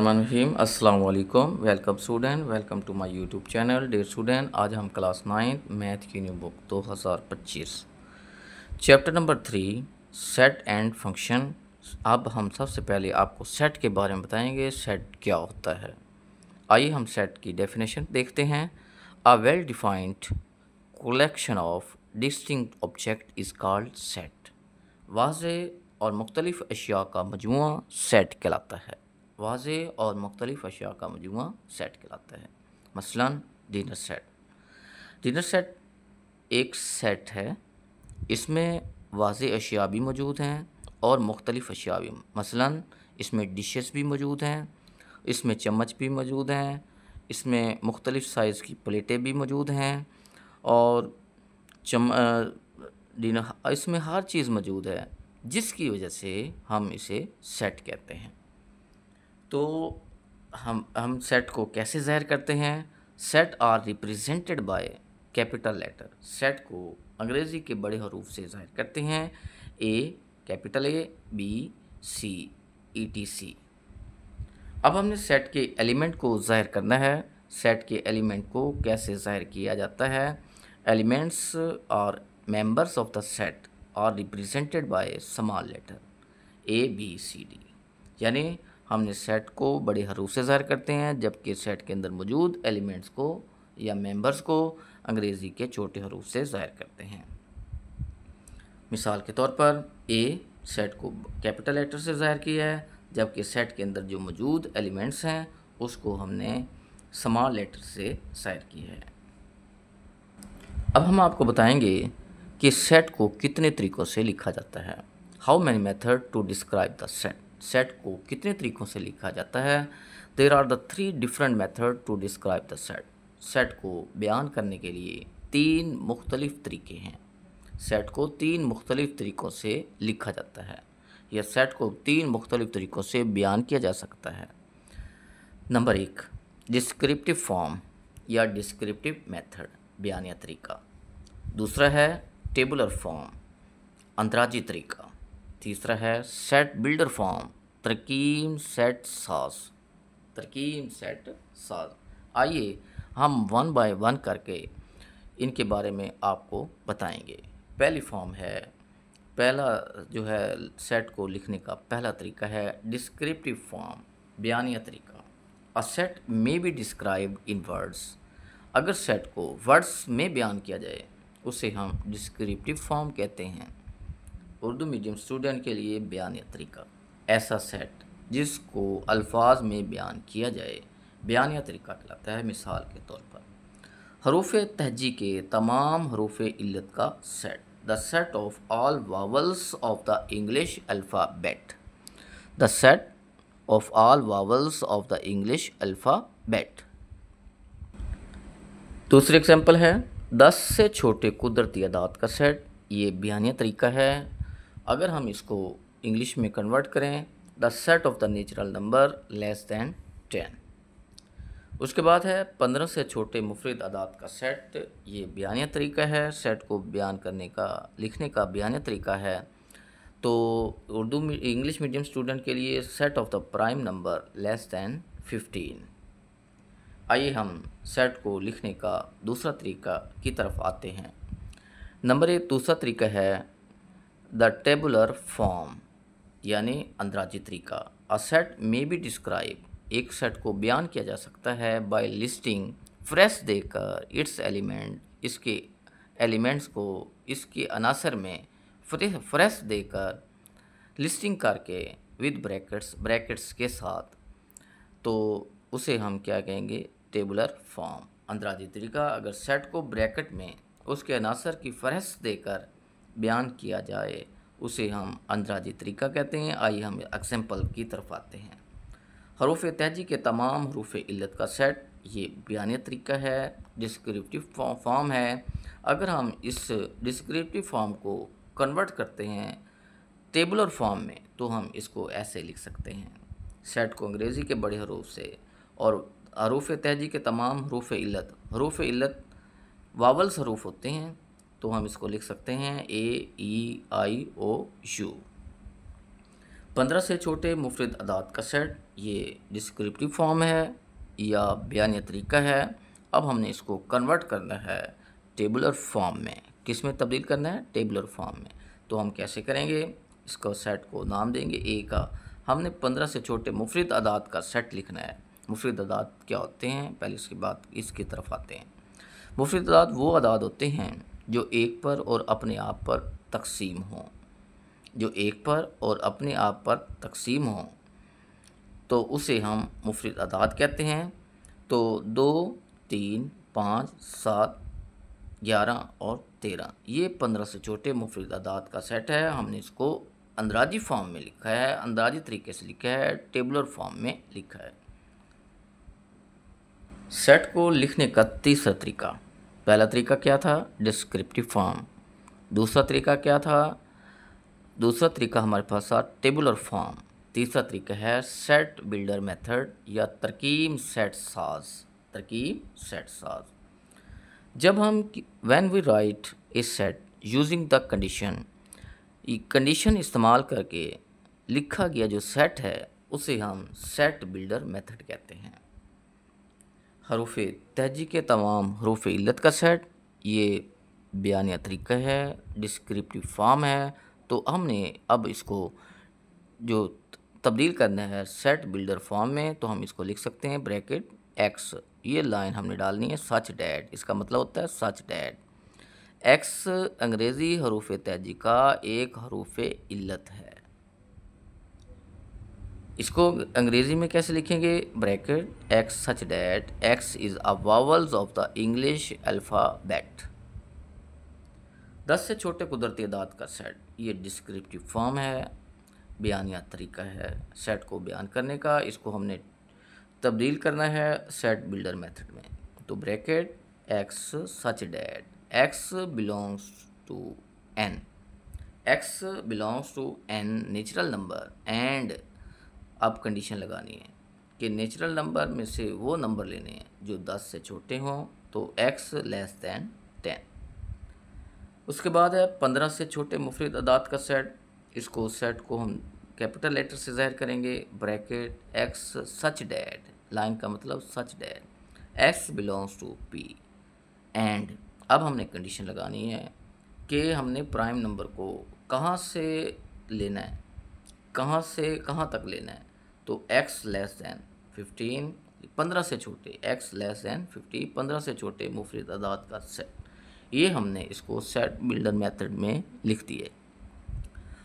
बिस्मिल्लाहिर्रहमानिर्रहीम। अस्सलाम वालेकुम। Welcome student, welcome to my YouTube channel. Dear student, आज हम क्लास 9 मैथ की new book 2025 chapter number 3 set and function. अब हम सबसे पहले आपको सेट के बारे में बताएंगे, सेट क्या होता है। आइए हम सेट की डेफिनेशन देखते हैं। A well defined collection of distinct object is called set. वाज़ेह और मुख्तलिफ़ अशिया का मजमुआ सेट कहलाता है। वाज़ेह और मुख्तलिफ़ अशिया का मजमुआ सेट कहलाता है। मसलन डिनर सेट। डिनर सेट एक सेट है, इसमें वाज़ेह अशिया भी मौजूद हैं और मुख्तलिफ़ अशिया भी। मसलन इसमें डिशेस भी मौजूद हैं, इसमें चम्मच भी मौजूद हैं, इसमें मुख्तलिफ़ साइज़ की प्लेटें भी मौजूद हैं और डिनर इसमें हर चीज़ मौजूद है, जिसकी वजह से हम इसे सेट कहते हैं। तो हम सेट को कैसे ज़ाहिर करते हैं। Set are represented by capital letter. Set को अंग्रेज़ी के बड़े हरूफ से ज़ाहिर करते हैं। A capital A, B C, ETC। अब हमने सेट के एलिमेंट को ज़ाहिर करना है। सेट के एलिमेंट को कैसे ज़ाहिर किया जाता है। एलिमेंट्स और members of the set are represented by small letter ABCD। यानी हमने सेट को बड़े हरूफ से ज़ाहिर करते हैं, जबकि सेट के अंदर मौजूद एलिमेंट्स को या मेंबर्स को अंग्रेज़ी के छोटे हरूफ से ज़ाहिर करते हैं। मिसाल के तौर पर ए सेट को कैपिटल लेटर से ज़ाहिर किया है, जबकि सेट के अंदर जो मौजूद एलिमेंट्स हैं उसको हमने स्मॉल लेटर से ज़ाहिर किया है। अब हम आपको बताएंगे कि सेट को कितने तरीक़ों से लिखा जाता है। How many method to describe the set. Set को कितने तरीक़ों से लिखा जाता है। There are the 3 different method to describe the set. Set को बयान करने के लिए 3 मुख्तलिफ़ तरीके हैं। सेट को 3 मुख्तलिफ़ तरीक़ों से लिखा जाता है, या सेट को 3 मुख्तलिफ़ तरीक़ों से बयान किया जा सकता है। नंबर 1 डिस्क्रिप्टिव फॉर्म या डिस्क्रिप्टिव मेथड, बयानिया तरीका। दूसरा है टेबुलर फॉर्म, अंतराजी तरीका। तीसरा है सेट बिल्डर फॉर्म, तरकीब सेट साज। आइए हम 1 बाय 1 करके इनके बारे में आपको बताएंगे। पहली फॉर्म है, पहला जो है सेट को लिखने का पहला तरीका है डिस्क्रिप्टिव फॉर्म, बयानिया तरीका। A set may be described in words. अगर सेट को वर्ड्स में बयान किया जाए उसे हम डिस्क्रिप्टिव फॉर्म कहते हैं। उर्दू मीडियम स्टूडेंट के लिए बयानिया तरीका, ऐसा सेट जिसको अल्फाज में बयान किया जाए बयानिया तरीका कहलाता है। मिसाल के तौर पर हरूफ तहजी के तमाम हरूफ इल्लत का set, the set of all vowels of the English alphabet. The set of all vowels of the English alphabet. दूसरी एग्जाम्पल है 10 से छोटे कुदरती अदाद का सेट। ये बयानिया तरीका है। अगर हम इसको इंग्लिश में कन्वर्ट करें, the set of the natural number less than 10। उसके बाद है 15 से छोटे मुफरद अदाद का सेट। ये बयानिया तरीका है, सेट को बयान करने का, लिखने का बयानिया तरीका है। तो इंग्लिश मीडियम स्टूडेंट के लिए set of the prime number less than 15। आइए हम सेट को लिखने का दूसरा तरीका की तरफ आते हैं। नंबर 1 दूसरा तरीका है द टेबुलर फॉर्म, यानी अंदराजी तरीका। A set may be describe, एक सेट को बयान किया जा सकता है बाय लिस्टिंग फ्रेश देकर इट्स एलिमेंट, इसके एलिमेंट्स को इसके अनासर में फ्रेश देकर लिस्टिंग करके विद ब्रैकेट्स के साथ, तो उसे हम क्या कहेंगे, टेबुलर फॉर्म, अंदराजी तरीका। अगर सेट को ब्रैकेट में उसके अनासर की फहरिस्त देकर बयान किया जाए उसे हम अंदराजी तरीका कहते हैं। आइए हम एग्जाम्पल की तरफ आते हैं। हरूफ तहजी के तमाम हरूफ इल्लत का सेट, ये बयानिया तरीका है, डिस्क्रिप्टिव फॉर्म है। अगर हम इस डिस्क्रिप्टिव फॉर्म को कन्वर्ट करते हैं टेबुलर फॉर्म में, तो हम इसको ऐसे लिख सकते हैं। सेट को अंग्रेज़ी के बड़े हरूफ से और हरूफ तहजी के तमाम हरूफ इल्लत वावल्स हरूफ होते हैं, तो हम इसको लिख सकते हैं AEIOU। 15 से छोटे मुफरद अदाद का सेट, ये डिस्क्रिप्टिव फॉर्म है या बयानी तरीका है। अब हमने इसको कन्वर्ट करना है टेबुलर फॉर्म में। किस में तब्दील करना है? टेबुलर फॉर्म में। तो हम कैसे करेंगे? इसको सेट को नाम देंगे ए का। हमने 15 से छोटे मुफरद अदाद का सेट लिखना है। मुफरद अदाद क्या होते हैं, पहले इसकी बात इसकी तरफ आते हैं। मुफरद अदाद वो अदाद होते हैं जो एक पर और अपने आप पर तकसीम हों, जो एक पर और अपने आप पर तकसीम हों, तो उसे हम मुफरद अदाद कहते हैं। तो 2, 3, 5, 7, 11 और 13 ये 15 से छोटे मुफरद अदाद का सेट है। हमने इसको अंदराजी फॉर्म में लिखा है, अंदराजी तरीके से लिखा है, टेबुलर फॉर्म में लिखा है। सेट को लिखने का तीसरा तरीका, पहला तरीका क्या था? Descriptive form. दूसरा तरीका क्या था? दूसरा तरीका हमारे पास था टेबुलर फॉर्म। तीसरा तरीका है सेट बिल्डर मेथड या तरकीब सेट साज। तरकीब सेट साज। जब हम when we write a set using the condition इस्तेमाल करके लिखा गया जो सेट है उसे हम सेट बिल्डर मेथड कहते हैं। हरूफ तहजी के तमाम हरूफ इल्लत का सेट, ये बयानिया तरीका है, डिस्क्रिप्टिव फॉर्म है। तो हमने अब इसको जो तब्दील करना है सेट बिल्डर फॉर्म में, तो हम इसको लिख सकते हैं ब्रैकेट एक्स। ये लाइन हमने डालनी है सच डैट, इसका मतलब होता है सच डैट। एक्स अंग्रेज़ी हरूफ तहजी का एक हरूफ इल्लत है। इसको अंग्रेज़ी में कैसे लिखेंगे? Bracket x such that x is a vowels of the English alphabet. 10 से छोटे कुदरती अदाद का सेट, ये डिस्क्रिप्टिव फॉर्म है, बयानिया तरीका है सेट को बयान करने का। इसको हमने तब्दील करना है सेट बिल्डर मेथड में। तो bracket x such that x belongs to N, x belongs to N natural number and, अब कंडीशन लगानी है कि नेचुरल नंबर में से वो नंबर लेने हैं जो 10 से छोटे हों, तो x लेस दैन 10। उसके बाद है 15 से छोटे मुफरद अदाद का सेट। इसको सेट को हम कैपिटल लेटर से ज़ाहिर करेंगे, bracket x such that, line का मतलब such that x belongs to p and, अब हमने कंडीशन लगानी है कि हमने प्राइम नंबर को कहाँ से लेना है, कहाँ से कहाँ तक लेना है। तो x लेस दैन 15, 15 से छोटे, x लेस दैन 50, 15 से छोटे मुफरद अदाद का सेट, ये हमने इसको सेट बिल्डर मेथड में लिख दिए।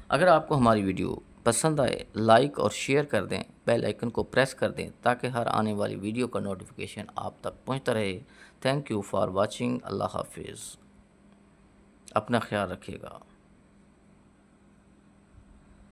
अगर आपको हमारी वीडियो पसंद आए, लाइक और शेयर कर दें, बेल आइकन को प्रेस कर दें ताकि हर आने वाली वीडियो का नोटिफिकेशन आप तक पहुंचता रहे। Thank you for watching. अल्लाह हाफिज़। अपना ख्याल रखिएगा।